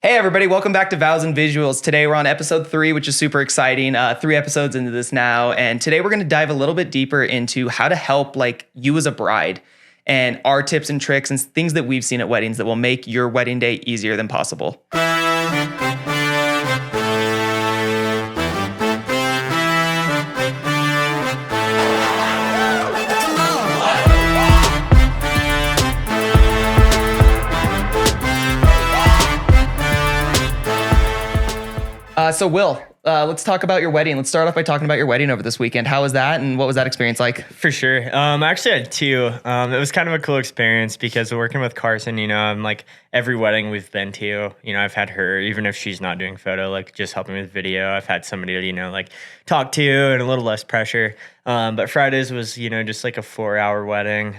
Hey everybody, welcome back to Vows and Visuals. Today we're on episode 3, which is super exciting. 3 episodes into this now, and today we're going to dive a little bit deeper into how to help you as a bride and our tips and tricks and things that we've seen at weddings that will make your wedding day easier than possible. So Will, let's talk about your wedding. Let's start off by talking about your wedding over this weekend. How was that, and what was that experience like? For sure. I actually had 2. It was kind of a cool experience because working with Carson, I'm like every wedding we've been to, I've had her, even if she's not doing photo, just helping with video. I've had somebody to, talk to and a little less pressure. But Fridays was, just like a 4-hour wedding.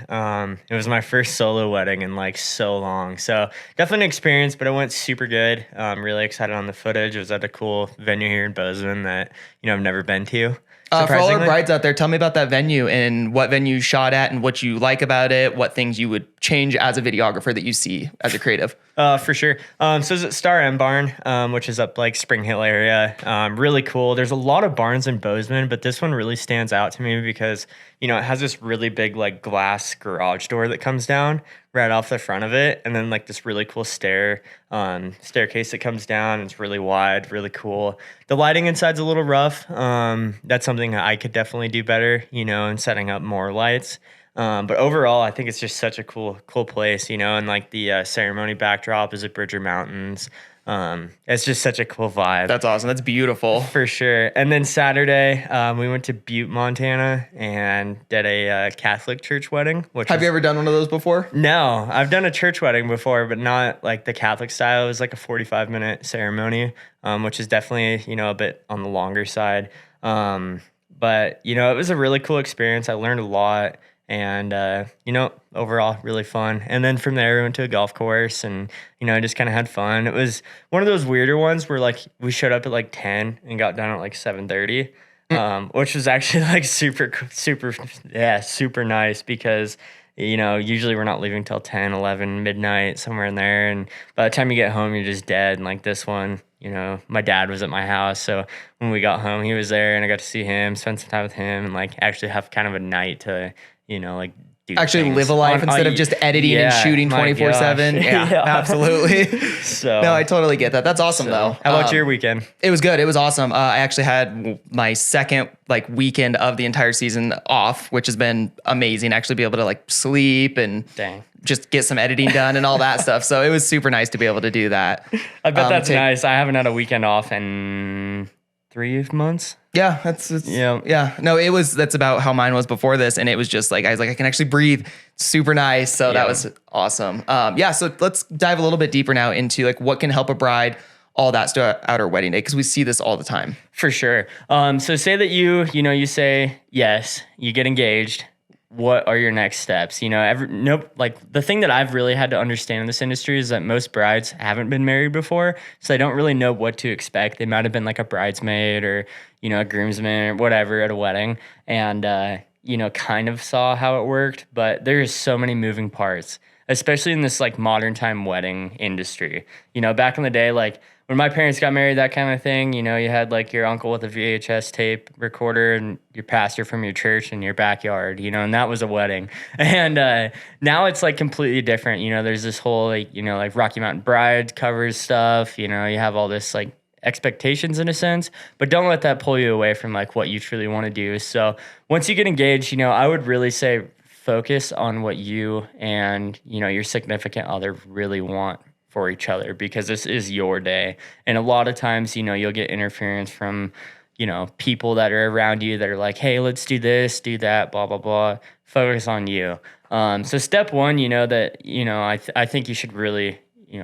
It was my first solo wedding in so long. So definitely an experience, but it went super good. I'm really excited on the footage. It was at a cool venue here in Bozeman that, I've never been to. For all our brides out there, tell me about that venue and what venue you shot at and what you like about it, what things you would change as a videographer that you see as a creative. For sure. So it's at Star M Barn, which is up Spring Hill area. Really cool. There's a lot of barns in Bozeman, but this one really stands out to me because, it has this really big glass garage door that comes down right off the front of it. And then this really cool staircase that comes down. It's really wide, really cool. The lighting inside's a little rough. That's something I could definitely do better, in setting up more lights. But overall, I think it's just such a cool place, and the ceremony backdrop is at Bridger Mountains. It's just such a cool vibe. That's awesome. That's beautiful. For sure. And then Saturday, we went to Butte, Montana and did a Catholic church wedding. Have you ever done one of those before? No, I've done a church wedding before, but not the Catholic style. It was a 45-minute ceremony, which is definitely, a bit on the longer side. But, it was a really cool experience. I learned a lot. And, overall, really fun. And then from there, we went to a golf course and, just kind of had fun. It was one of those weirder ones where, we showed up at 10 and got done at 7:30, which was actually super nice because, usually we're not leaving till 10, 11, midnight, somewhere in there. And by the time you get home, you're just dead. And this one, my dad was at my house. So when we got home, he was there and I got to see him, spend some time with him and actually have kind of a night to, do actually things. live a life instead of just editing and shooting 24/7. Yeah, absolutely. So no, I totally get that. That's awesome though. How about your weekend? It was good. It was awesome. I actually had my second weekend of the entire season off, which has been amazing. Actually be able to sleep and just get some editing done and all that stuff. So it was super nice to be able to do that. I bet that's nice. I haven't had a weekend off in 3 months. Yeah, yeah. No, that's about how mine was before this. And it was just I was I can actually breathe. Super nice. So that was awesome. So let's dive a little bit deeper now into what can help a bride, all that stuff at our wedding day, because we see this all the time. For sure. So say that you say yes, you get engaged. What are your next steps? The thing that I've really had to understand in this industry is that most brides haven't been married before, so they don't really know what to expect. They might have been a bridesmaid or, a groomsman or whatever at a wedding and, kind of saw how it worked, but there's so many moving parts, especially in this modern time wedding industry. Back in the day, when my parents got married, that kind of thing, you had your uncle with a VHS tape recorder and your pastor from your church in your backyard, and that was a wedding. And now it's completely different. There's this whole Rocky Mountain Bride covers stuff. You have all this expectations in a sense, but don't let that pull you away from what you truly want to do. So once you get engaged, I would really say focus on what you and your significant other really want for each other, because this is your day. And a lot of times, you'll get interference from, people that are around you that are hey, let's do this, do that, blah, blah, blah. Focus on you. So step one, I think you should really,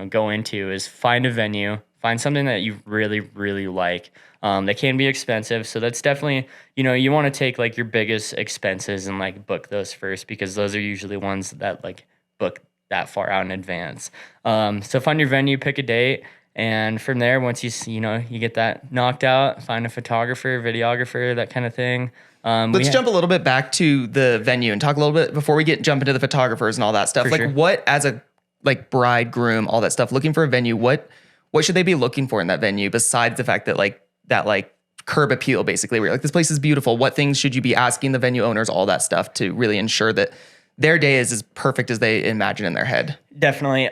go into is find a venue, find something that you really, really like. They can be expensive. So that's definitely, you want to take your biggest expenses and book those first, because those are usually ones that book that far out in advance. So find your venue, pick a date, and from there, once you get that knocked out, find a photographer, videographer, that kind of thing. Let's jump a little bit back to the venue and talk a little bit before we jump into the photographers and all that stuff. For sure. What as a bride, groom, all that stuff, looking for a venue, what what should they be looking for in that venue besides the fact that like curb appeal, basically, where you're like, this place is beautiful. What things should you be asking the venue owners, all that stuff, to really ensure that their day is as perfect as they imagine in their head? Definitely.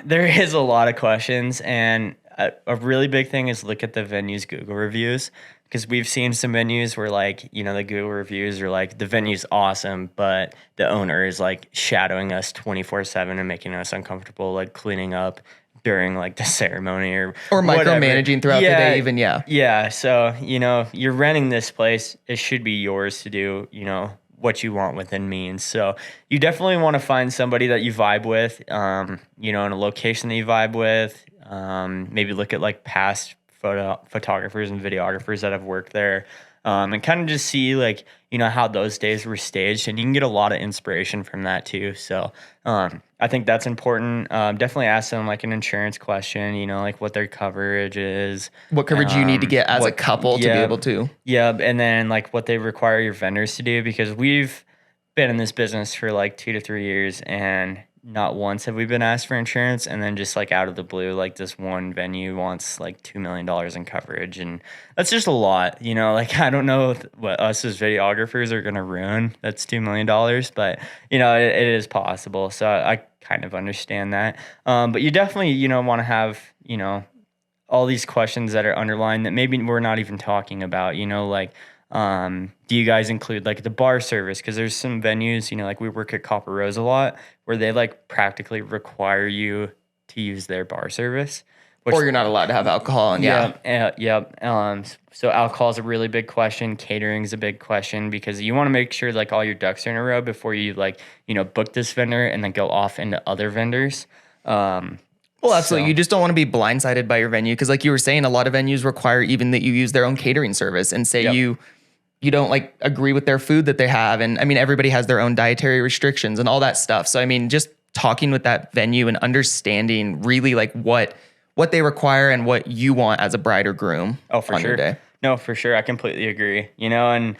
There is a lot of questions, and a really big thing is look at the venue's Google reviews, because we've seen some venues where like, you know, the Google reviews are like, the venue's awesome, but the owner is like shadowing us 24/7 and making us uncomfortable, like cleaning up during like the ceremony or micromanaging throughout the day even. Yeah. So, you know, you're renting this place. It should be yours to do, you know, what you want within means. So you definitely want to find somebody that you vibe with, you know, in a location that you vibe with. Maybe look at like past photographers and videographers that have worked there, and kind of just see like, you know, how those days were staged, and you can get a lot of inspiration from that too. So I think that's important. Definitely ask them like an insurance question, you know, like what their coverage is, what coverage you need to get as a couple to be able to. Yeah, and then like what they require your vendors to do, because we've been in this business for like 2 to 3 years, and not once have we been asked for insurance. And then just like out of the blue, like this one venue wants like $2 million in coverage, and that's just a lot, you know. Like I don't know what us as videographers are gonna ruin. That's $2 million, but you know it is possible. So I kind of understand that. But you definitely, you know, want to have, you know, all these questions that are underlined that maybe we're not even talking about, you know, like do you guys include like the bar service? Because there's some venues, you know, like we work at Copper Rose a lot, where they like practically require you to use their bar service, or you're not allowed to have alcohol. And so alcohol is a really big question. Catering is a big question, because you want to make sure like all your ducks are in a row before you like, you know, book this vendor and then go off into other vendors. Well, absolutely. So, you just don't want to be blindsided by your venue, because like you were saying, a lot of venues require even that you use their own catering service, and say you don't like agree with their food that they have. And I mean, everybody has their own dietary restrictions and all that stuff. So I mean, just talking with that venue and understanding really like what they require and what you want as a bride or groom. Oh, for sure. No, for sure. I completely agree. You know, and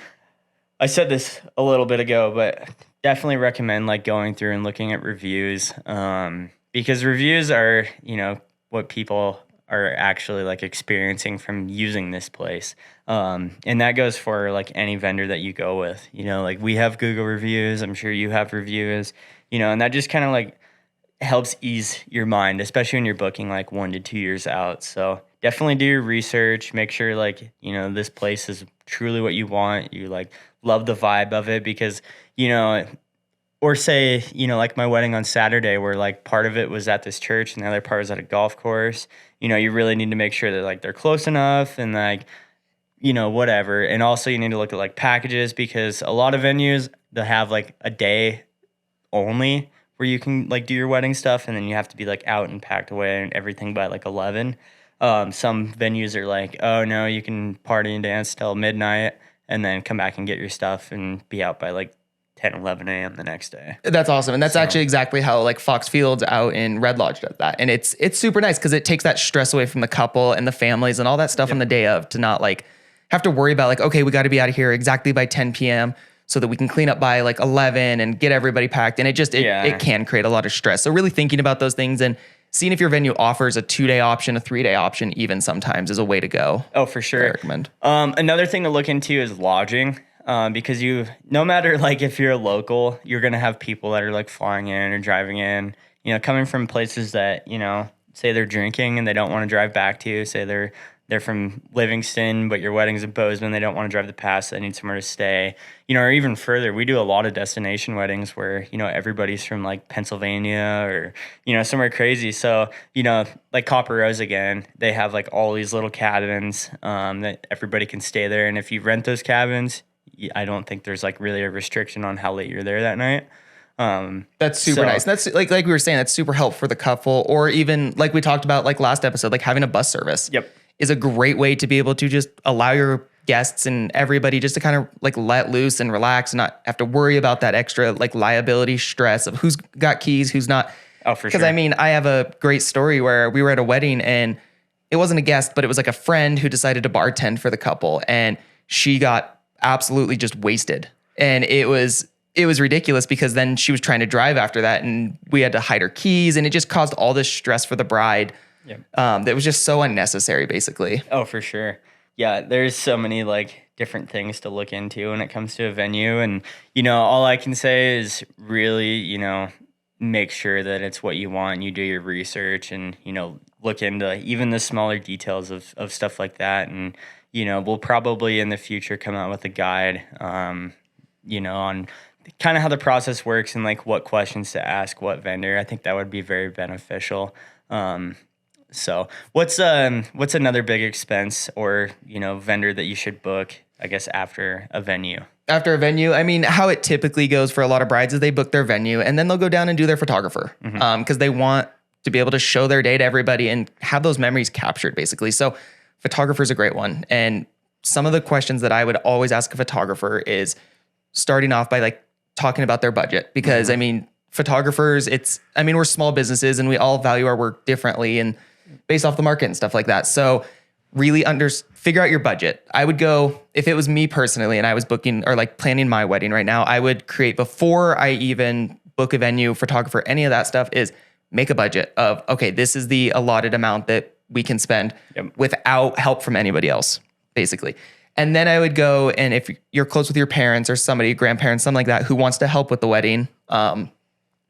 I said this a little bit ago, but definitely recommend like going through and looking at reviews. Because reviews are, you know, what people are actually like experiencing from using this place. And that goes for like any vendor that you go with, you know, like we have Google reviews. I'm sure you have reviews, you know, and that just kind of like helps ease your mind, especially when you're booking like 1 to 2 years out. So definitely do your research, make sure like, you know, this place is truly what you want. You like love the vibe of it, because, you know, or say, you know, like my wedding on Saturday, where like part of it was at this church and the other part was at a golf course. You know, you really need to make sure that like they're close enough and like, you know, whatever. And also you need to look at like packages, because a lot of venues, they'll have like a day only where you can like do your wedding stuff, and then you have to be like out and packed away and everything by like 11. Some venues are like, oh no, you can party and dance till midnight and then come back and get your stuff and be out by like 10, 11 a.m. the next day. That's awesome. And that's actually exactly how like Fox Fields out in Red Lodge does that. And it's super nice, because it takes that stress away from the couple and the families and all that stuff on the day of, to not like have to worry about like, okay, we got to be out of here exactly by 10 p.m. so that we can clean up by like 11 and get everybody packed. And it can create a lot of stress. So really thinking about those things and seeing if your venue offers a 2-day option, a 3-day option, even sometimes, is a way to go. Oh, for sure. I recommend. Another thing to look into is lodging. Because no matter like if you're a local, you're going to have people that are like flying in or driving in, you know, coming from places that, you know, say they're drinking and they don't want to drive back to you. Say they're from Livingston, but your wedding's in Bozeman. They don't want to drive the pass. They need somewhere to stay, you know, or even further. We do a lot of destination weddings where, you know, everybody's from like Pennsylvania or, you know, somewhere crazy. So, you know, like Copper Rose again, they have like all these little cabins that everybody can stay there. And if you rent those cabins, I don't think there's like really a restriction on how late you're there that night. That's super nice. That's like we were saying, that's super helpful for the couple, or even like we talked about like last episode, like having a bus service is a great way to be able to just allow your guests and everybody just to kind of like let loose and relax and not have to worry about that extra like liability stress of who's got keys, who's not. Oh, for sure. Because I mean, I have a great story where we were at a wedding and it wasn't a guest, but it was like a friend who decided to bartend for the couple, and she got absolutely just wasted. And it was ridiculous, because then she was trying to drive after that and we had to hide her keys, and it just caused all this stress for the bride. Yep. That was just so unnecessary, basically. Oh, for sure. Yeah, there's so many like different things to look into when it comes to a venue. And, all I can say is really, make sure that it's what you want. You do your research and, look into even the smaller details of stuff like that. And, we'll probably in the future come out with a guide, on kind of how the process works and like what questions to ask what vendor. I think that would be very beneficial. So what's another big expense or, vendor that you should book, I guess, after a venue? After a venue, I mean, how it typically goes for a lot of brides is they book their venue and then they'll go down and do their photographer, because they want to be able to show their day to everybody and have those memories captured, basically. So photographer is a great one. And some of the questions that I would always ask a photographer is starting off by like talking about their budget, because I mean, photographers, we're small businesses and we all value our work differently and based off the market and stuff like that. So really figure out your budget. I would go, if it was me personally and I was booking or like planning my wedding right now, I would create, before I even book a venue, photographer, any of that stuff, is make a budget of, okay, this is the allotted amount that we can spend without help from anybody else, basically. And then I would go, and if you're close with your parents or somebody, grandparents, something like that, who wants to help with the wedding, I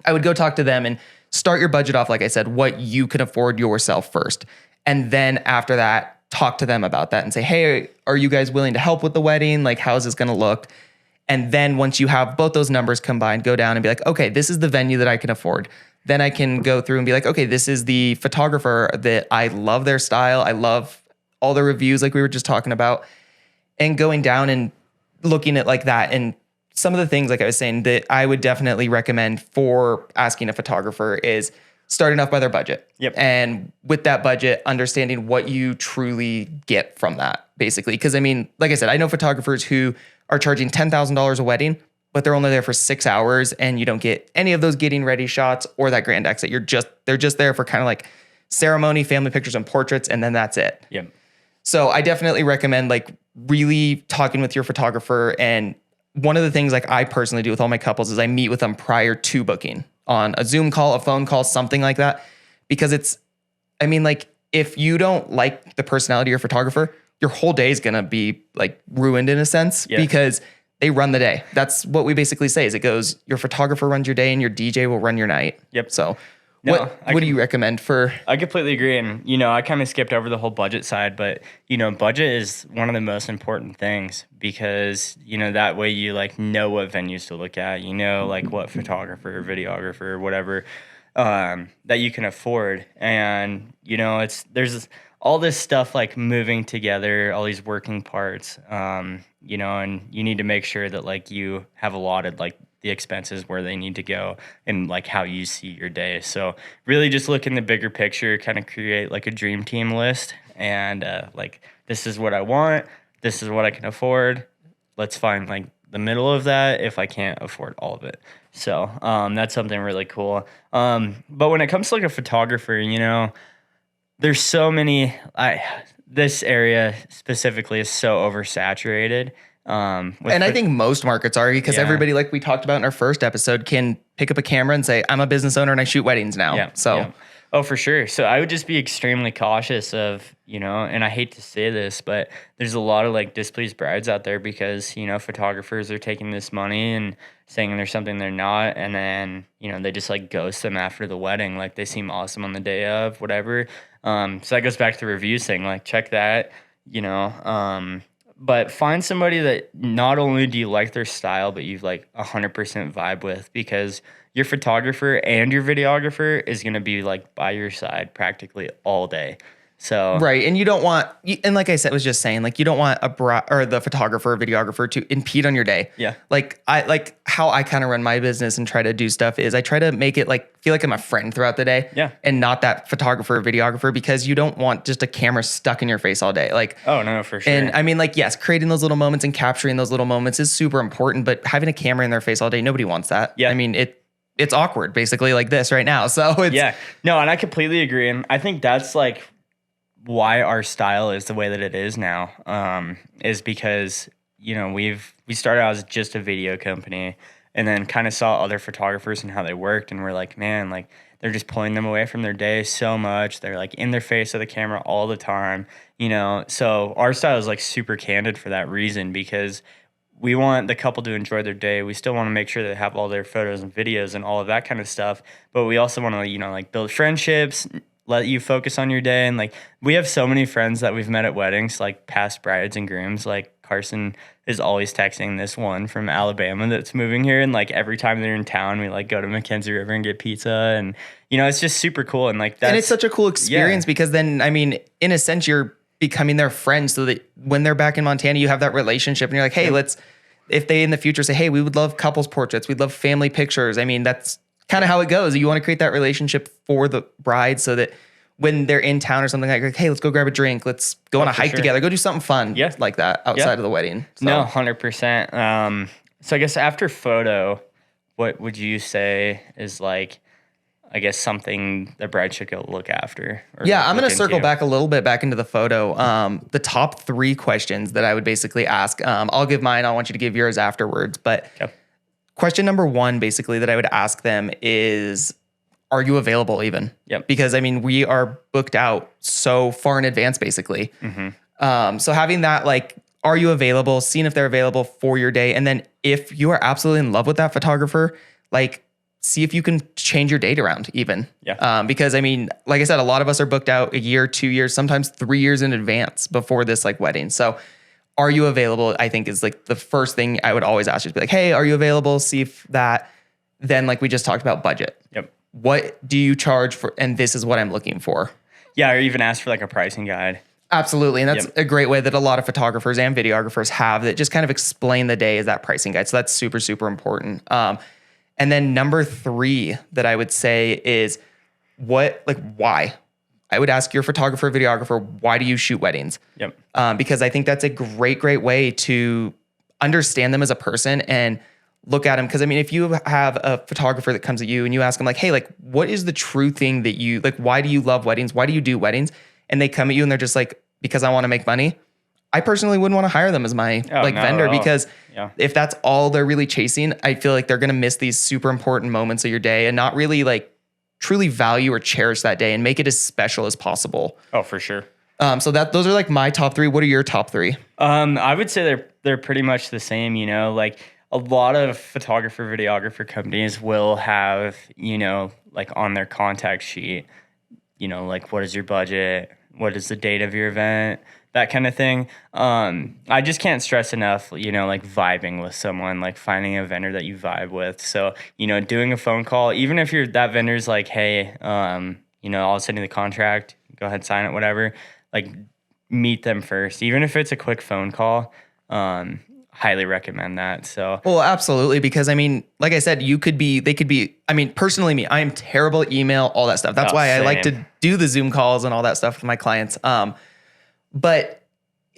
would go talk to them and start your budget off, like I said, what you can afford yourself first. And then after that, talk to them about that and say, hey, are you guys willing to help with the wedding? Like, how is this going to look? And then once you have both those numbers combined, go down and be like, okay, this is the venue that I can afford. Then I can go through and be like, okay, this is the photographer that I love their style. I love all the reviews like we were just talking about. And going down and looking at like that. And some of the things, like I was saying, that I would definitely recommend for asking a photographer is starting off by their budget. Yep. And with that budget, understanding what you truly get from that, basically. Because I mean, like I said, I know photographers who are charging $10,000 a wedding, but they're only there for 6 hours and you don't get any of those getting ready shots or that grand exit. They're just there for kind of like ceremony, family pictures and portraits, and then that's it. Yep. So I definitely recommend like really talking with your photographer. And one of the things like I personally do with all my couples is I meet with them prior to booking on a Zoom call, a phone call, something like that. Because if you don't like the personality of your photographer, your whole day is going to be like ruined in a sense, because they run the day. That's what we basically say is it goes, your photographer runs your day and your DJ will run your night. Yep. So what do you recommend for? I completely agree. And, I kind of skipped over the whole budget side, but, budget is one of the most important things because, that way you like know what venues to look at, like what photographer, videographer, whatever, that you can afford. And, there's all this stuff like moving together, all these working parts, and you need to make sure that like you have allotted like the expenses where they need to go and like how you see your day. So really just look in the bigger picture, kind of create like a dream team list and like, this is what I want. This is what I can afford. Let's find like the middle of that if I can't afford all of it. So that's something really cool. But when it comes to like a photographer, there's so many, this area specifically is so oversaturated. I think most markets are, because everybody, like we talked about in our first episode, can pick up a camera and say, I'm a business owner and I shoot weddings now. Yeah. So, yeah. Oh, for sure. So I would just be extremely cautious of, and I hate to say this, but there's a lot of like displeased brides out there because, photographers are taking this money and saying there's something they're not. And then, they just like ghost them after the wedding. Like they seem awesome on the day of whatever. So that goes back to the reviews thing, like check that, but find somebody that not only do you like their style, but you've like 100% vibe with, because your photographer and your videographer is going to be like by your side practically all day. So right. And you don't want, and like I said, was just saying, like, you don't want the photographer or videographer to impede on your day. Yeah. Like how I kind of run my business and try to do stuff is I try to make it like, feel like I'm a friend throughout the day. Yeah. And not that photographer or videographer, because you don't want just a camera stuck in your face all day. Like, oh no, for sure. And yes, creating those little moments and capturing those little moments is super important, but having a camera in their face all day, nobody wants that. Yeah. It's awkward basically like this right now. So it's, yeah, no, and I completely agree. And I think that's like why our style is the way that it is now, is because, we started out as just a video company and then kind of saw other photographers and how they worked, and we're like, man, like they're just pulling them away from their day so much. They're like in their face of the camera all the time, you know. So our style is like super candid for that reason, because we want the couple to enjoy their day. We still want to make sure they have all their photos and videos and all of that kind of stuff, but we also want to, you know, like build friendships, let you focus on your day. And like we have so many friends that we've met at weddings, like past brides and grooms. Like Carson is always texting this one from Alabama that's moving here, and like every time they're in town we like go to Mackenzie River and get pizza, and you know, it's just super cool. And like that's, and it's such a cool experience, because then, I mean, in a sense, you're becoming their friend, so that when they're back in Montana, you have that relationship, and you're like, hey, let's, if they in the future say, hey, we would love couples portraits, we'd love family pictures, I mean, that's kind of how it goes. You want to create that relationship for the bride, so that when they're in town or something, like, hey, let's go grab a drink, let's go on a hike together, go do something fun like that outside of the wedding. So. No, 100%. So I guess after photo, what would you say is like, I guess, something the bride should go look after? Yeah, I'm going to circle back a little bit back into the photo. The top 3 questions that I would basically ask, I'll give mine. I want you to give yours afterwards. But question number 1, basically, that I would ask them is, are you available even? Yep. Because, I mean, we are booked out so far in advance, basically. So having that, like, are you available? Seeing if they're available for your day. And then if you are absolutely in love with that photographer, like, see if you can change your date around even. Because, I mean, like I said, a lot of us are booked out a year, 2 years, sometimes 3 years in advance before this like wedding. So are you available, I think, is like the first thing I would always ask you, to be like, hey, are you available? See if that, then like we just talked about budget. What do you charge for? And this is what I'm looking for. Yeah. Or even ask for like a pricing guide. Absolutely. And that's a great way that a lot of photographers and videographers have, that just kind of explain the day as that pricing guide. So that's super, super important. And then number 3 that I would say is why? I would ask your photographer, videographer, why do you shoot weddings? Because I think that's a great, great way to understand them as a person and look at them. Because, I mean, if you have a photographer that comes at you and you ask them like, hey, like, what is the true thing that you, like, why do you love weddings? Why do you do weddings? And they come at you and they're just like, because I want to make money. I personally wouldn't want to hire them as my vendor, because if that's all they're really chasing, I feel like they're going to miss these super important moments of your day and not really like truly value or cherish that day and make it as special as possible. Oh, for sure. So those are like my top 3. What are your top 3? I would say they're pretty much the same, you know, like a lot of photographer, videographer companies will have, you know, like on their contact sheet, you know, like what is your budget? What is the date of your event? That kind of thing. I just can't stress enough, you know, like vibing with someone, like finding a vendor that you vibe with. So, you know, doing a phone call, even if that vendor's like, hey, you know, I'll send you the contract, go ahead, sign it, whatever. Like meet them first, even if it's a quick phone call. Highly recommend that. So, well, absolutely. Because, I mean, like I said, they could be, I mean, personally me, I am terrible at email, all that stuff. That's why I like to do the Zoom calls and all that stuff with my clients. But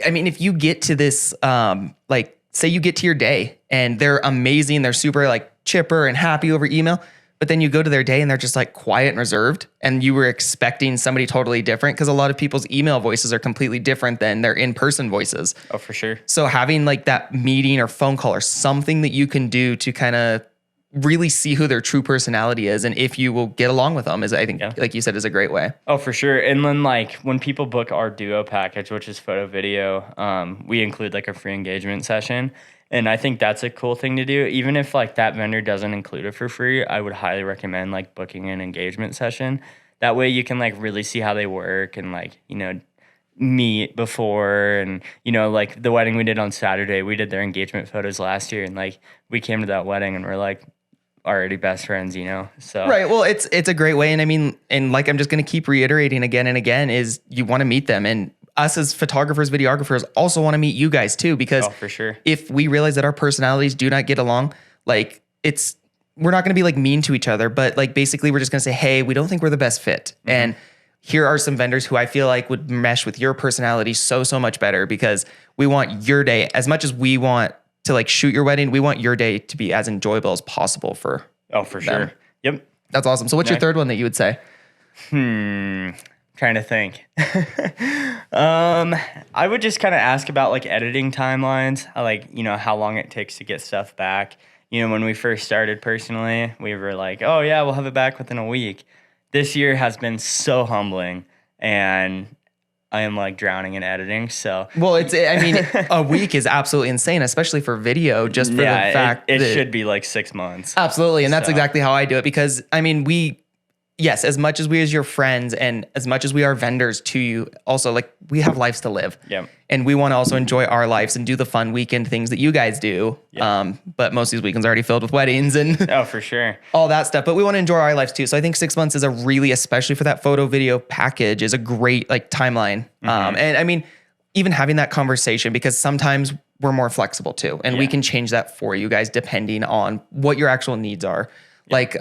I mean, if you get to this, like say you get to your day and they're amazing, they're super like chipper and happy over email, but then you go to their day and they're just like quiet and reserved, and you were expecting somebody totally different, because a lot of people's email voices are completely different than their in-person voices. Oh, for sure. So having like that meeting or phone call or something that you can do to kind of really see who their true personality is and if you will get along with them is, I think, like you said, is a great way. Oh, for sure. And then like when people book our duo package, which is photo video, we include like a free engagement session. And I think that's a cool thing to do. Even if like that vendor doesn't include it for free, I would highly recommend like booking an engagement session. That way you can like really see how they work and like, you know, meet before. And, you know, like the wedding we did on Saturday, we did their engagement photos last year, and like we came to that wedding and we're like already best friends, you know? So right. Well, it's a great way. And I mean, and like I'm just going to keep reiterating again and again, is you want to meet them. And us as photographers, videographers also want to meet you guys too, because for sure, if we realize that our personalities do not get along, like we're not going to be like mean to each other, but like basically we're just going to say, hey, we don't think we're the best fit. Mm-hmm. And here are some vendors who I feel like would mesh with your personality so much better, because we want your day as much as we want to like shoot your wedding. We want your day to be as enjoyable as possible for for them. Sure. Yep. That's awesome. So what's your third one that you would say? Trying to think. I would just kind of ask about like editing timelines, like, you know, how long it takes to get stuff back. when we first started personally, we were like, oh yeah, we'll have it back within a week. This year has been so humbling, and I am like drowning in editing. So, well, a week is absolutely insane, especially for video, just for the fact it should be like 6 months. Absolutely. And that's exactly how I do it, because yes, as much as we as your friends and as much as we are vendors to you, also like we have lives to live. Yeah. And we want to also enjoy our lives and do the fun weekend things that you guys do. Yeah. But most of these weekends are already filled with weddings and oh, for sure, all that stuff. But we want to enjoy our lives too. So I think 6 months is especially for that photo video package, is a great like timeline. And even having that conversation, because sometimes we're more flexible too, and we can change that for you guys depending on what your actual needs are. Like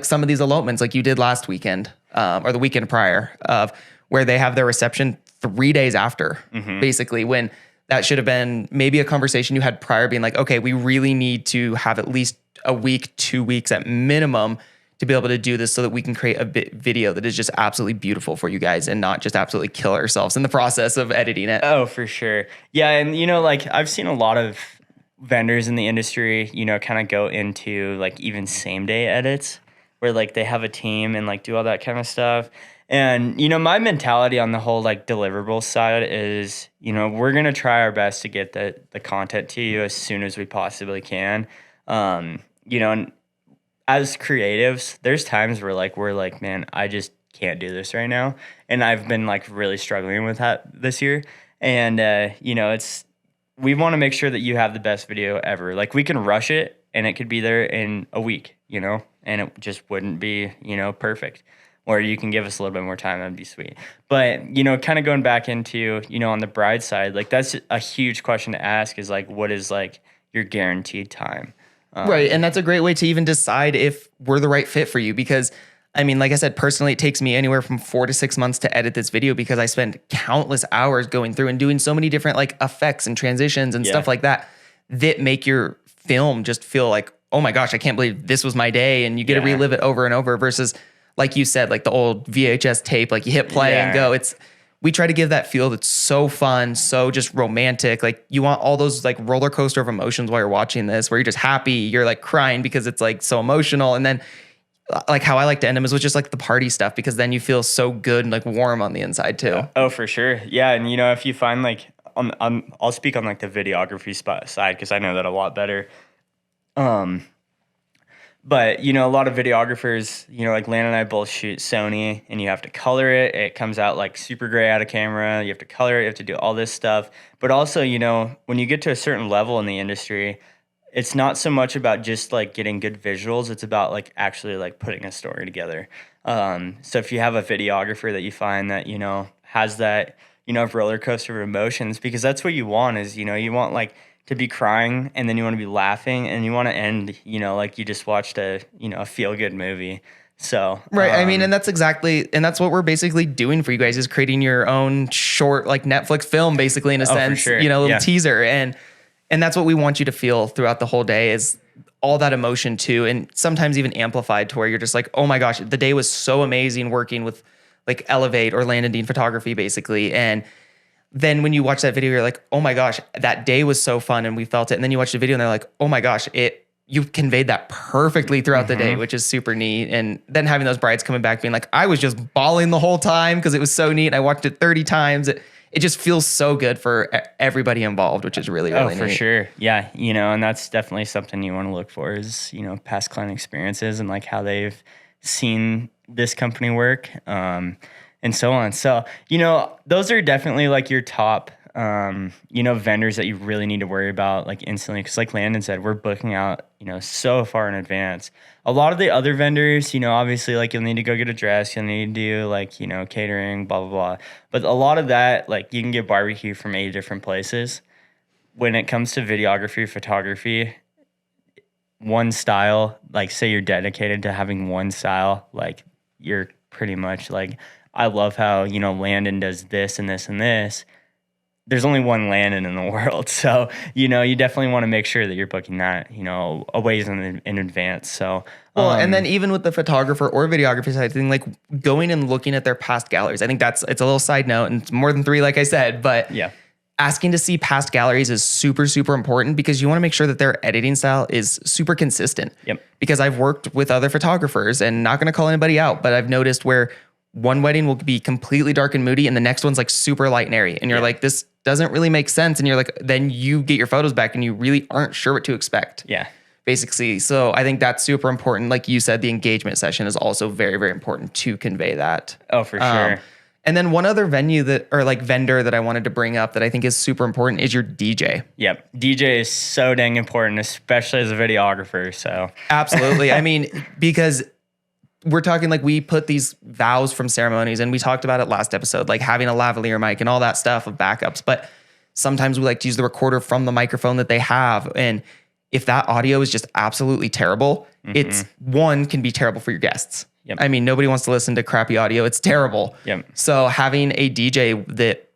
some of these elopements, like you did last weekend, or the weekend prior, of where they have their reception 3 days after, basically, when that should have been maybe a conversation you had prior, being like, okay, we really need to have at least a week, 2 weeks at minimum to be able to do this, so that we can create a video that is just absolutely beautiful for you guys and not just absolutely kill ourselves in the process of editing it. Oh, for sure. Yeah. And like I've seen a lot of vendors in the industry, kind of go into like even same day edits, where like they have a team and like do all that kind of stuff. And, my mentality on the whole like deliverable side is, we're going to try our best to get the content to you as soon as we possibly can. And as creatives, there's times where like, we're like, man, I just can't do this right now. And I've been like really struggling with that this year. And, we want to make sure that you have the best video ever. Like, we can rush it and it could be there in a week, and it just wouldn't be, perfect. Or you can give us a little bit more time, that'd be sweet. But, kind of going back into, on the bride side, like that's a huge question to ask, is like, what is like your guaranteed time? Right. And that's a great way to even decide if we're the right fit for you, because like I said, personally, it takes me anywhere from 4 to 6 months to edit this video, because I spend countless hours going through and doing so many different like effects and transitions and stuff like that make your film just feel like, oh my gosh, I can't believe this was my day. And you get to relive it over and over, versus like you said, like the old VHS tape, like you hit play and go. We try to give that feel that's so fun, so just romantic. Like you want all those like roller coaster of emotions while you're watching this, where you're just happy, you're like crying because it's like so emotional. And then like how I like to end them is with just like the party stuff, because then you feel so good and like warm on the inside too. Oh, for sure. Yeah. And if you find like, I'll speak on like the videography side, because I know that a lot better. But, a lot of videographers, like Landon and I both shoot Sony, and you have to color it. It comes out like super gray out of camera. You have to color it. You have to do all this stuff. But also, when you get to a certain level in the industry, it's not so much about just like getting good visuals. It's about like actually like putting a story together. So if you have a videographer that you find that, has that, roller coaster of emotions, because that's what you want is, you want like to be crying, and then you want to be laughing, and you want to end, like you just watched a feel good movie. So, right. And that's what we're basically doing for you guys, is creating your own short, like Netflix film, basically, in a sense, for sure. Little teaser. And that's what we want you to feel throughout the whole day, is all that emotion too. And sometimes even amplified to where you're just like, oh my gosh, the day was so amazing working with like Elevate or Landon Dean Photography, basically. And then when you watch that video, you're like, oh my gosh, that day was so fun and we felt it. And then you watch the video and they're like, oh my gosh, you conveyed that perfectly throughout the day, which is super neat. And then having those brides coming back being like, I was just bawling the whole time because it was so neat. I watched it 30 times. It just feels so good for everybody involved, which is really, really neat. Oh, for sure. Yeah. And that's definitely something you want to look for is, past client experiences and like how they've seen this company work, and so on. So, those are definitely like your top, vendors that you really need to worry about like instantly. Cause like Landon said, we're booking out, so far in advance. A lot of the other vendors, obviously like you'll need to go get a dress, you'll need to do like, catering, blah, blah, blah. But a lot of that, like you can get barbecue from 8 different places. When it comes to videography, photography, one style, like say you're dedicated to having one style, like you're pretty much like, I love how, Landon does this and this and this. There's only one Landon in the world. So, you definitely want to make sure that you're booking that, a ways in advance. So, well, and then even with the photographer or videography side thing, like going and looking at their past galleries, I think it's a little side note and it's more than 3, like I said, but yeah, asking to see past galleries is super, super important because you want to make sure that their editing style is super consistent. Yep. Because I've worked with other photographers and not going to call anybody out, but I've noticed where one wedding will be completely dark and moody and the next one's like super light and airy. And you're like, this doesn't really make sense. And you're like, then you get your photos back and you really aren't sure what to expect. Yeah. Basically. So I think that's super important. Like you said, the engagement session is also very, very important to convey that. Oh, for sure. And then one other vendor that I wanted to bring up that I think is super important is your DJ. Yep. DJ is so dang important, especially as a videographer. So absolutely. I mean, because we're talking like we put these vows from ceremonies and we talked about it last episode, like having a lavalier mic and all that stuff of backups. But sometimes we like to use the recorder from the microphone that they have. And if that audio is just absolutely terrible, it's one can be terrible for your guests. Yep. I mean, nobody wants to listen to crappy audio. It's terrible. Yep. So having a DJ that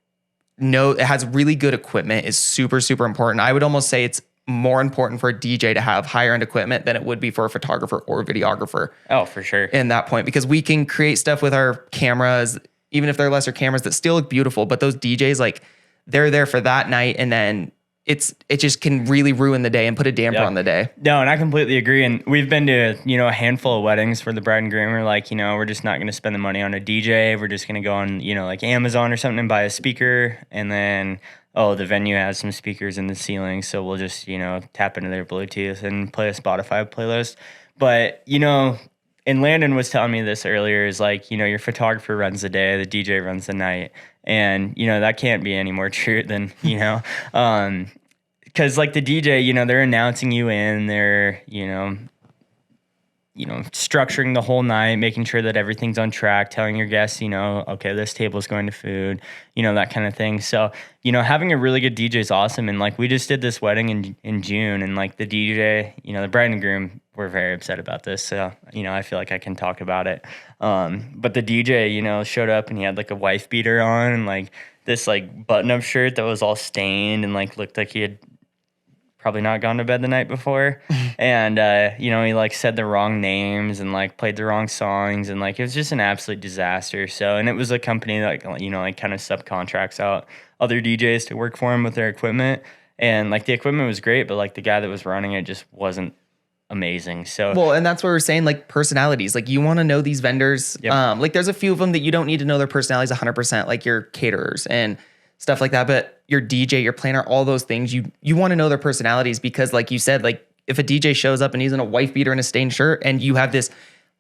has really good equipment is super, super important. I would almost say it's more important for a DJ to have higher end equipment than it would be for a photographer or a videographer. Oh, for sure. In that point, because we can create stuff with our cameras, even if they're lesser cameras that still look beautiful, but those DJs, like they're there for that night. And then it just can really ruin the day and put a damper on the day. No, and I completely agree. And we've been to, a handful of weddings where the bride and groom are like, we're just not going to spend the money on a DJ. We're just going to go on, like Amazon or something and buy a speaker. And then, the venue has some speakers in the ceiling. So we'll just, tap into their Bluetooth and play a Spotify playlist. But, and Landon was telling me this earlier is like, your photographer runs the day, the DJ runs the night. And, that can't be any more true than, because like the DJ, they're announcing you in, they're, structuring the whole night, making sure that everything's on track, telling your guests, okay, this table's going to food, that kind of thing. So, having a really good DJ is awesome. And like, we just did this wedding in June and like the DJ, the bride and groom were very upset about this. So, I feel like I can talk about it. But the DJ, showed up and he had like a wife beater on and like this like button up shirt that was all stained and like looked like he had probably not gone to bed the night before. And, he like said the wrong names and like played the wrong songs. And like, it was just an absolute disaster. So, and it was a company that, like kind of subcontracts out other DJs to work for him with their equipment. And like the equipment was great, but like the guy that was running it just wasn't amazing. So, well, and that's what we're saying, like personalities, like you want to know these vendors. Yep. Like there's a few of them that you don't need to know their personalities 100%, like your caterers and stuff like that. But your DJ, your planner, all those things, you want to know their personalities because like you said, like if a DJ shows up and he's in a wife beater and a stained shirt and you have this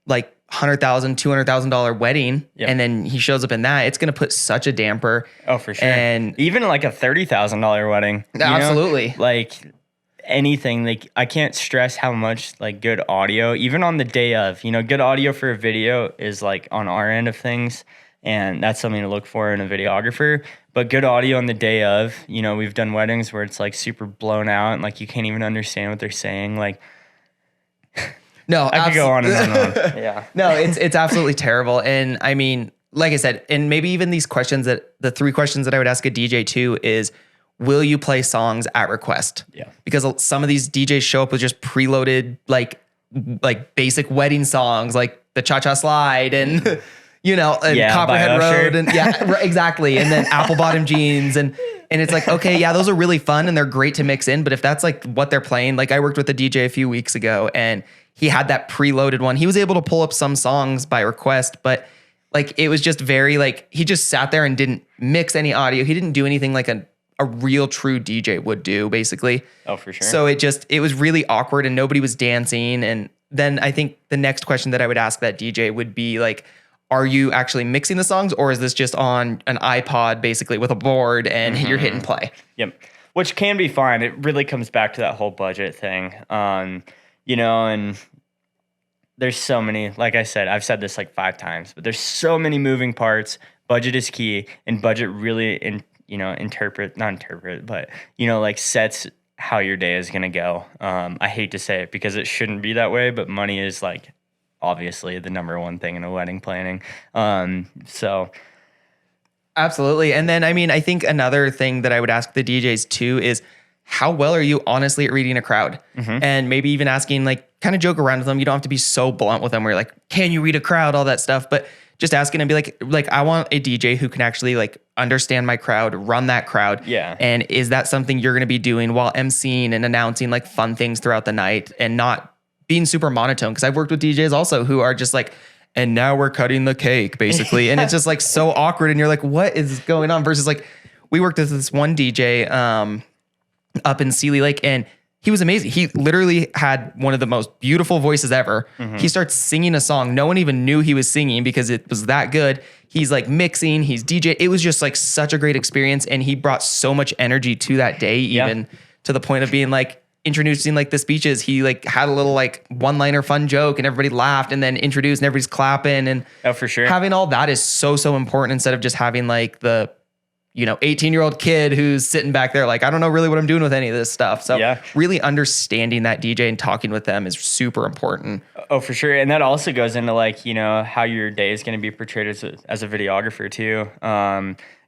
like $100,000, $200,000 wedding and then he shows up in that, it's going to put such a damper. Oh, for sure. And even like a $30,000 wedding. Absolutely. Like anything, like I can't stress how much like good audio, even on the day of, good audio for a video is like on our end of things. And that's something to look for in a videographer. But good audio on the day of, we've done weddings where it's like super blown out and like you can't even understand what they're saying. Like, no, I could go on and on and on. Yeah. No, it's absolutely terrible. And I mean, like I said, and maybe even these questions the 3 questions that I would ask a DJ too is, will you play songs at request? Yeah. Because some of these DJs show up with just preloaded, like basic wedding songs, like the Cha-Cha Slide and, and Copperhead Road and exactly. And then Apple Bottom Jeans and it's like, okay, yeah, those are really fun and they're great to mix in. But if that's like what they're playing, like I worked with a DJ a few weeks ago and he had that preloaded one. He was able to pull up some songs by request, but like, it was just very like, he just sat there and didn't mix any audio. He didn't do anything like a real true DJ would do basically. Oh, for sure. So it was really awkward and nobody was dancing. And then I think the next question that I would ask that DJ would be like, are you actually mixing the songs or is this just on an iPod basically with a board and you're hitting play? Yep. Which can be fine. It really comes back to that whole budget thing. And there's so many, like I said, I've said this like 5 times, but there's so many moving parts. Budget is key and budget really, like sets how your day is going to go. I hate to say it because it shouldn't be that way, but money is like obviously the number one thing in a wedding planning. So absolutely. And then, I mean, I think another thing that I would ask the DJs too is how well are you honestly at reading a crowd? And maybe even asking, like, kind of joke around with them. You don't have to be so blunt with them where you're like, can you read a crowd? All that stuff. But just asking and be like, I want a DJ who can actually like understand my crowd, run that crowd. Yeah. And is that something you're going to be doing while emceeing and announcing like fun things throughout the night and not being super monotone? Because I've worked with DJs also who are just like, and now we're cutting the cake basically. And it's just like so awkward. And you're like, what is going on? Versus like, we worked with this one DJ up in Sealy Lake, and he was amazing. He literally had one of the most beautiful voices ever. He starts singing a song. No one even knew he was singing because it was that good. He's like mixing, he's DJ. It was just like such a great experience. And he brought so much energy to that day, even to the point of being like introducing like the speeches. He like had a little like one-liner fun joke and everybody laughed, and then introduced and everybody's clapping. And for sure. Having all that is so important instead of just having like the 18-year-old kid who's sitting back there like, I don't know really what I'm doing with any of this stuff. So really understanding that DJ and talking with them is super important. Oh, for sure. And that also goes into like, how your day is going to be portrayed as a videographer too.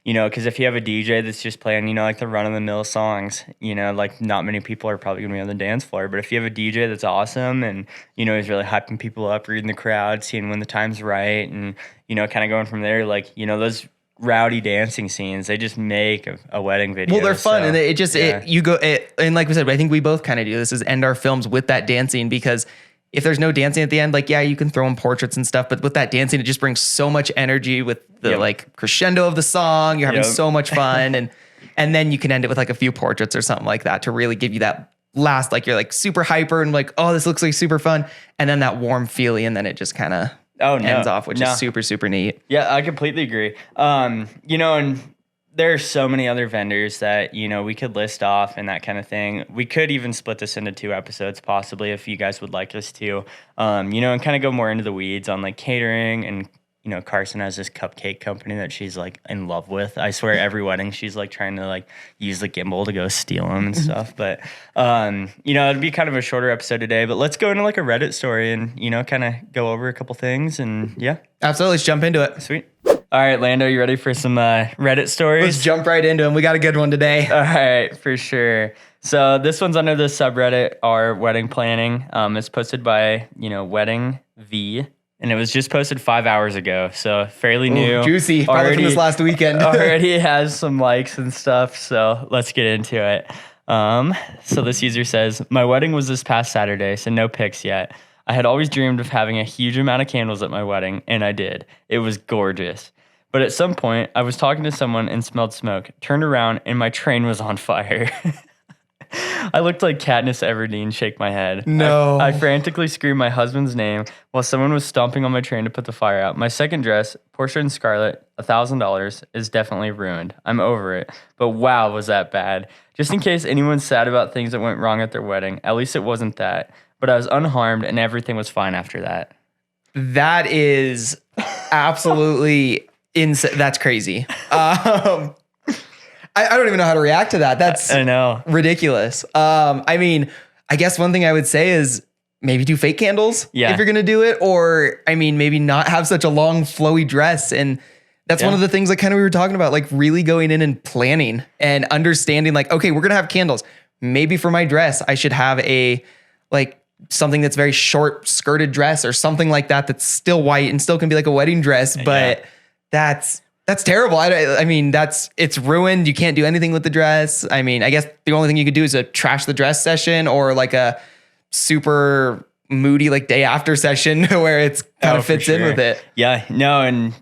Because if you have a DJ that's just playing, like the run-of-the-mill songs, like not many people are probably going to be on the dance floor. But if you have a DJ that's awesome and, he's really hyping people up, reading the crowd, seeing when the time's right, and, kind of going from there, like, those rowdy dancing scenes, they just make a wedding video. Well, they're fun, and and like we said, I think we both kind of do this, is end our films with that dancing, because if there's no dancing at the end, like, yeah, you can throw in portraits and stuff, but with that dancing, it just brings so much energy with the like crescendo of the song. You're having so much fun, and then you can end it with like a few portraits or something like that to really give you that last, like, you're like super hyper and like, oh, this looks like super fun, and then that warm feeling, and then it just kind of ends off, which is super neat. Yeah, I completely agree. And there are so many other vendors that, we could list off and that kind of thing. We could even split this into 2 episodes possibly if you guys would like us to, and kind of go more into the weeds on like catering. And, Carson has this cupcake company that she's like in love with. I swear every wedding she's like trying to like use the gimbal to go steal them and stuff. But, it'd be kind of a shorter episode today, but let's go into like a Reddit story and, kind of go over a couple things, and Absolutely. Let's jump into it. Sweet. All right, Lando, you ready for some Reddit stories? Let's jump right into them. We got a good one today. All right, for sure. So this one's under the subreddit r wedding planning. It's posted by, Wedding V, and it was just posted 5 hours ago, so fairly new. Juicy. Probably from this last weekend. Already has some likes and stuff, so let's get into it. So this user says, my wedding was this past Saturday, so no pics yet. I had always dreamed of having a huge amount of candles at my wedding, and I did. It was gorgeous. But at some point, I was talking to someone and smelled smoke, turned around, and my train was on fire. I looked like Katniss Everdeen, shake my head. No. I frantically screamed my husband's name while someone was stomping on my train to put the fire out. My second dress, Portia and Scarlet, $1,000, is definitely ruined. I'm over it. But wow, was that bad. Just in case anyone's sad about things that went wrong at their wedding, at least it wasn't that. But I was unharmed and everything was fine after that. That is absolutely insane. That's crazy. I don't even know how to react to that. That's I know. Ridiculous. I mean, I guess one thing I would say is maybe do fake candles if you're going to do it. Or, I mean, maybe not have such a long flowy dress. And that's one of the things like kind of we were talking about, like really going in and planning and understanding like, okay, we're going to have candles. Maybe for my dress, I should have a like something that's very short skirted dress or something like that that's still white and still can be like a wedding dress. But that's terrible. I mean, it's ruined. You can't do anything with the dress. I mean, I guess the only thing you could do is a trash the dress session or like a super moody like day after session where it's kind of fits in with it. Yeah, no. And,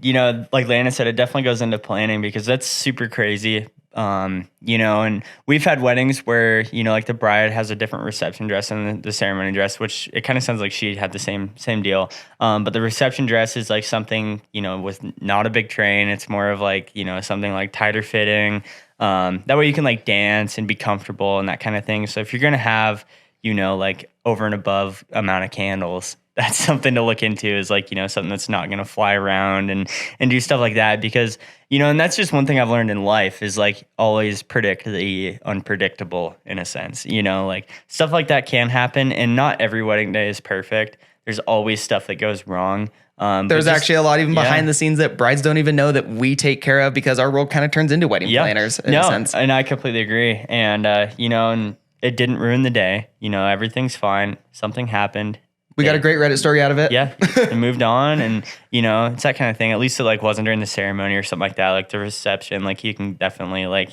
like Landon said, it definitely goes into planning because that's super crazy. And we've had weddings where, like the bride has a different reception dress than the ceremony dress, which it kind of sounds like she had the same deal. But the reception dress is like something, with not a big train. It's more of like, something like tighter fitting. That way you can like dance and be comfortable and that kind of thing. So if you're going to have, like over and above amount of candles, that's something to look into is like, something that's not going to fly around and do stuff like that because, and that's just one thing I've learned in life is like always predict the unpredictable in a sense, like stuff like that can happen and not every wedding day is perfect. There's always stuff that goes wrong. There's actually a lot even behind the scenes that brides don't even know that we take care of because our world kind of turns into wedding planners in a sense. And I completely agree. And, and it didn't ruin the day. Everything's fine. Something happened. We got a great Reddit story out of it. Yeah, and moved on, and it's that kind of thing. At least it like wasn't during the ceremony or something like that. Like the reception, like you can definitely like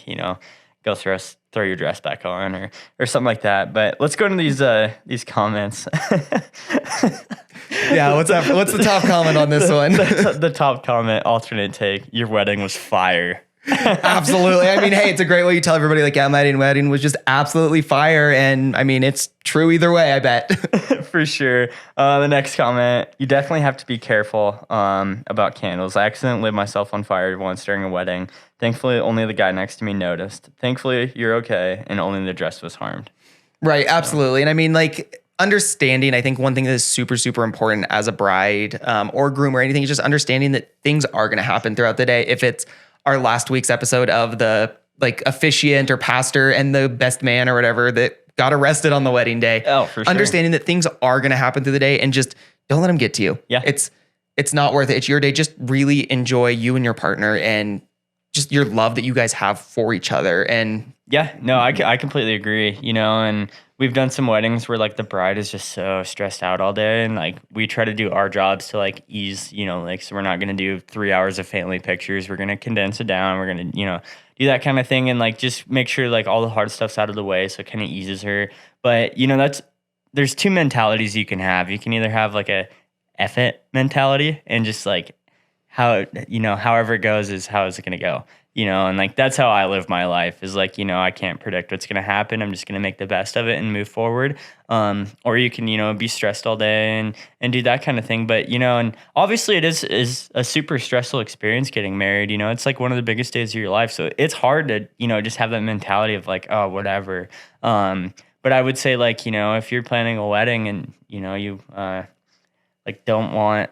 go throw your dress back on or something like that. But let's go into these comments. Yeah, what's the top comment on this one? The top comment, alternate take. Your wedding was fire. Absolutely. I mean, hey, it's a great way you tell everybody like, yeah, my wedding was just absolutely fire. And I mean, it's true either way, I bet. For sure. The next comment, you definitely have to be careful about candles. I accidentally lit myself on fire once during a wedding. Thankfully, only the guy next to me noticed. Thankfully, you're okay, and only the dress was harmed. Right, absolutely. And I mean, like, understanding, I think one thing that is super, super important as a bride or groom or anything is just understanding that things are going to happen throughout the day. If it's our last week's episode of the like officiant or pastor and the best man or whatever that got arrested on the wedding day. Oh, for sure. Understanding that things are going to happen through the day and just don't let them get to you. Yeah. It's not worth it. It's your day. Just really enjoy you and your partner and just your love that you guys have for each other. And yeah, no, I completely agree, and we've done some weddings where like the bride is just so stressed out all day, and like we try to do our jobs to like ease, like, so we're not going to do 3 hours of family pictures. We're going to condense it down. We're going to, do that kind of thing. And like, just make sure like all the hard stuff's out of the way. So it kind of eases her. But there's two mentalities you can have. You can either have like a F it mentality and just like however it goes is how is it going to go, and like, that's how I live my life is like, I can't predict what's going to happen. I'm just going to make the best of it and move forward. Or you can, be stressed all day and do that kind of thing. But, and obviously it is a super stressful experience getting married. It's like one of the biggest days of your life. So it's hard to, just have that mentality of like, oh, whatever. But I would say like, if you're planning a wedding and, you like don't want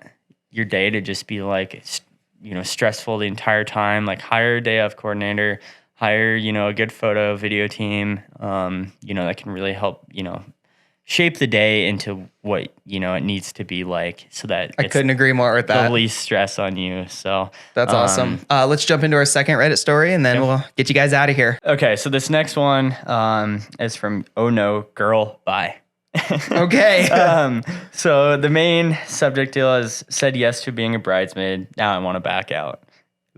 your day to just be like, stressful the entire time, like hire a day of coordinator, hire, a good photo video team, that can really help, shape the day into what, it needs to be like so that I couldn't agree more with that. The least stress on you. So that's awesome. Let's jump into our second Reddit story and then we'll get you guys out of here. Okay. So this next one is from Oh No Girl Bye. Okay. So the main subject deal is said yes to being a bridesmaid. Now I want to back out.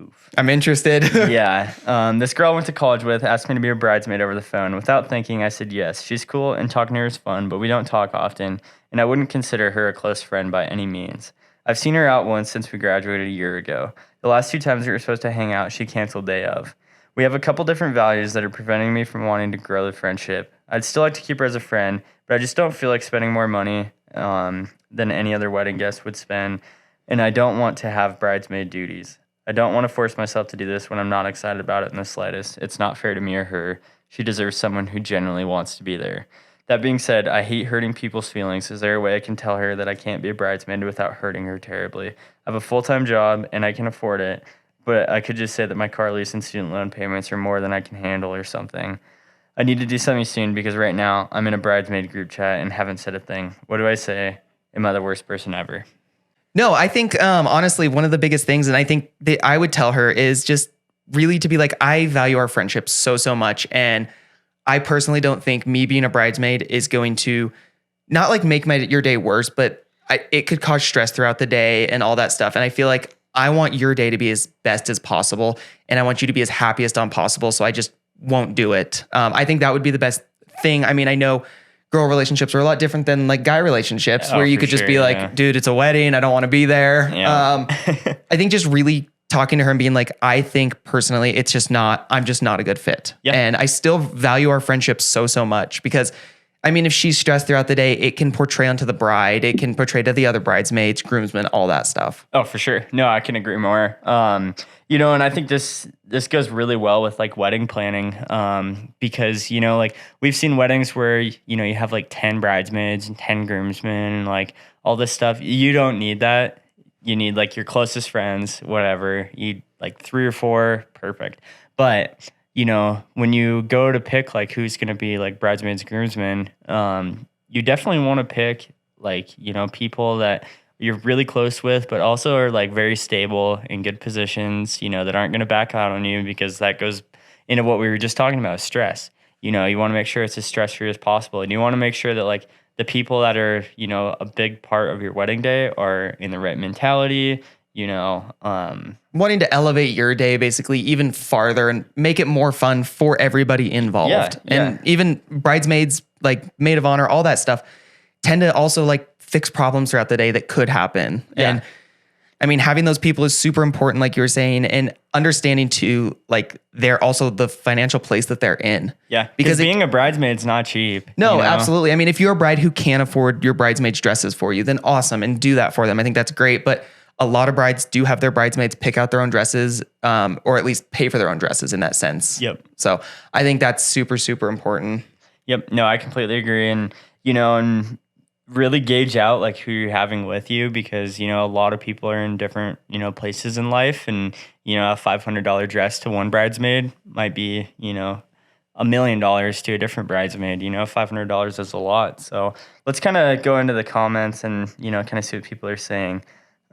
Oof. I'm interested. Yeah. This girl I went to college with asked me to be her bridesmaid over the phone. Without thinking, I said yes. She's cool and talking to her is fun, but we don't talk often, and I wouldn't consider her a close friend by any means. I've seen her out once since we graduated a year ago. The last 2 times we were supposed to hang out, she canceled day of. We have a couple different values that are preventing me from wanting to grow the friendship. I'd still like to keep her as a friend, but I just don't feel like spending more money than any other wedding guest would spend, and I don't want to have bridesmaid duties. I don't want to force myself to do this when I'm not excited about it in the slightest. It's not fair to me or her. She deserves someone who genuinely wants to be there. That being said, I hate hurting people's feelings. Is there a way I can tell her that I can't be a bridesmaid without hurting her terribly? I have a full-time job, and I can afford it, but I could just say that my car lease and student loan payments are more than I can handle or something. I need to do something soon because right now I'm in a bridesmaid group chat and haven't said a thing. What do I say? Am I the worst person ever? No, I think honestly, one of the biggest things, and I think that I would tell her is just really to be like, I value our friendship so, so much. And I personally don't think me being a bridesmaid is going to not like make your day worse, but it could cause stress throughout the day and all that stuff. And I feel like I want your day to be as best as possible. And I want you to be as happiest on possible. So I just won't do it. I think that would be the best thing. I mean, I know girl relationships are a lot different than like guy relationships where you could just be like, dude, it's a wedding. I don't want to be there. Yeah. I think just really talking to her and being like, I think personally, I'm just not a good fit. Yeah. And I still value our friendship so, so much because I mean, if she's stressed throughout the day, it can portray onto the bride. It can portray to the other bridesmaids, groomsmen, all that stuff. Oh, for sure. No, I can agree more. And I think this goes really well with like wedding planning because, like we've seen weddings where, you have like 10 bridesmaids and 10 groomsmen and like all this stuff. You don't need that. You need like your closest friends, whatever. You like 3 or 4, perfect. But when you go to pick like who's going to be like bridesmaids, groomsmen, you definitely want to pick like, people that you're really close with, but also are like very stable in good positions, that aren't going to back out on you because that goes into what we were just talking about, stress. You want to make sure it's as stress-free as possible. And you want to make sure that like the people that are, you know, a big part of your wedding day are in the right mentality, you know, wanting to elevate your day basically even farther and make it more fun for everybody involved. And even bridesmaids, like maid of honor, all that stuff tend to also like fix problems throughout the day that could happen. And I mean, having those people is super important, like you were saying, and understanding too, like they're also the financial place that they're in. Yeah. Because being a bridesmaid's not cheap. No, absolutely. I mean, if you're a bride who can't afford your bridesmaids' dresses for you, then awesome. And do that for them. I think that's great. But a lot of brides do have their bridesmaids pick out their own dresses, or at least pay for their own dresses in that sense. Yep. So I think that's super, super important. Yep. No, I completely agree. And, you know, and really gauge out like who you're having with you, because, you know, a lot of people are in different, you know, places in life, and, you know, a $500 dress to one bridesmaid might be, you know, $1 million to a different bridesmaid. You know, $500 is a lot. So let's kind of go into the comments and, you know, kind of see what people are saying.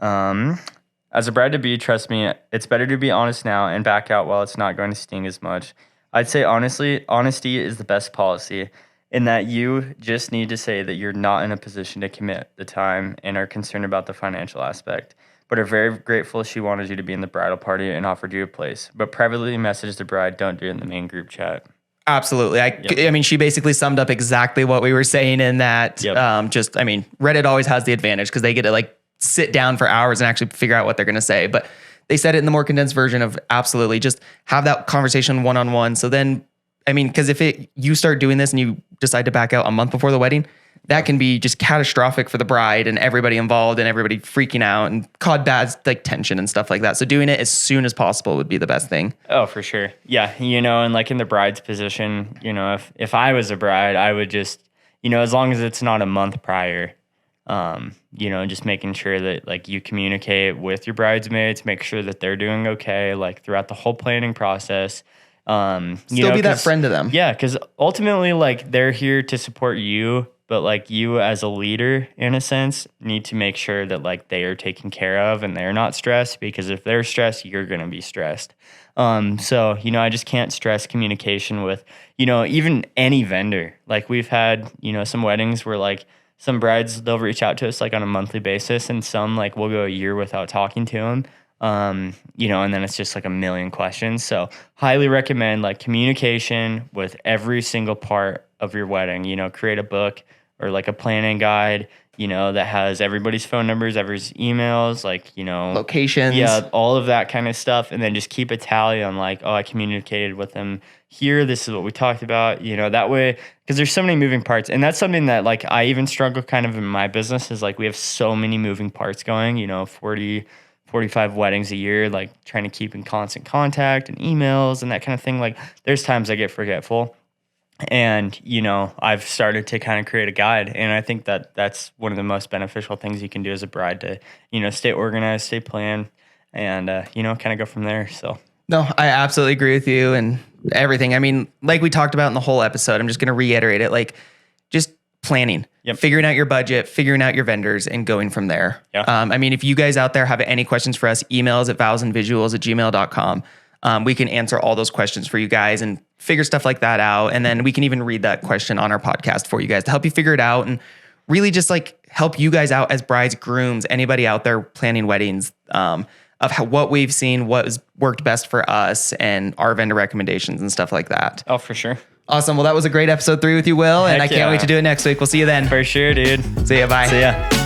As a bride to be, trust me, it's better to be honest now and back out while it's not going to sting as much. I'd say honestly, honesty is the best policy, in that you just need to say that you're not in a position to commit the time and are concerned about the financial aspect, but are very grateful she wanted you to be in the bridal party and offered you a place. But privately message the bride, don't do it in the main group chat. Absolutely. I mean, she basically summed up exactly what we were saying in that. I mean, Reddit always has the advantage because they get to like sit down for hours and actually figure out what they're going to say. But they said it in the more condensed version of absolutely just have that conversation one-on-one. So then, I mean, because if you start doing this and you decide to back out a month before the wedding, that can be just catastrophic for the bride and everybody involved and everybody freaking out and cause bad like tension and stuff like that. So doing it as soon as possible would be the best thing. Oh, for sure. Yeah. You know, and like in the bride's position, you know, if I was a bride, I would just, you know, as long as it's not a month prior, you know, just making sure that like you communicate with your bridesmaids, make sure that they're doing okay, like throughout the whole planning process. Still be that friend to them. Yeah, because ultimately, like, they're here to support you, but like you as a leader, in a sense, need to make sure that like they are taken care of and they're not stressed, because if they're stressed, you're gonna be stressed. So, you know, I just can't stress communication with, you know, even any vendor. Like we've had, you know, some weddings where like some brides, they'll reach out to us like on a monthly basis, and some like we'll go a year without talking to them. You know, and then it's just like a million questions. So highly recommend like communication with every single part of your wedding. You know, create a book or like a planning guide, you know, that has everybody's phone numbers, everybody's emails, like, you know, locations. Yeah, all of that kind of stuff. And then just keep a tally on like, oh, I communicated with them here. This is what we talked about, you know, that way, because there's so many moving parts. And that's something that like I even struggle kind of in my business, is like we have so many moving parts going, you know, 45 weddings a year, like trying to keep in constant contact and emails and that kind of thing. Like there's times I get forgetful, and, you know, I've started to kind of create a guide. And I think that that's one of the most beneficial things you can do as a bride, to, you know, stay organized, stay planned, and, you know, kind of go from there. So. No, I absolutely agree with you and everything. I mean, like we talked about in the whole episode, I'm just going to reiterate it. Like just planning, figuring out your budget, figuring out your vendors, and going from there. Yeah. I mean, if you guys out there have any questions for us, email us at vowsandvisuals@gmail.com. We can answer all those questions for you guys and figure stuff like that out. And then we can even read that question on our podcast for you guys to help you figure it out and really just like help you guys out as brides, grooms, anybody out there planning weddings, of what we've seen, what has worked best for us, and our vendor recommendations and stuff like that. Oh, for sure. Awesome. Well, that was a great episode 3 with you, Will, and I can't wait to do it next week. We'll see you then. For sure, dude. See ya. Bye. See ya.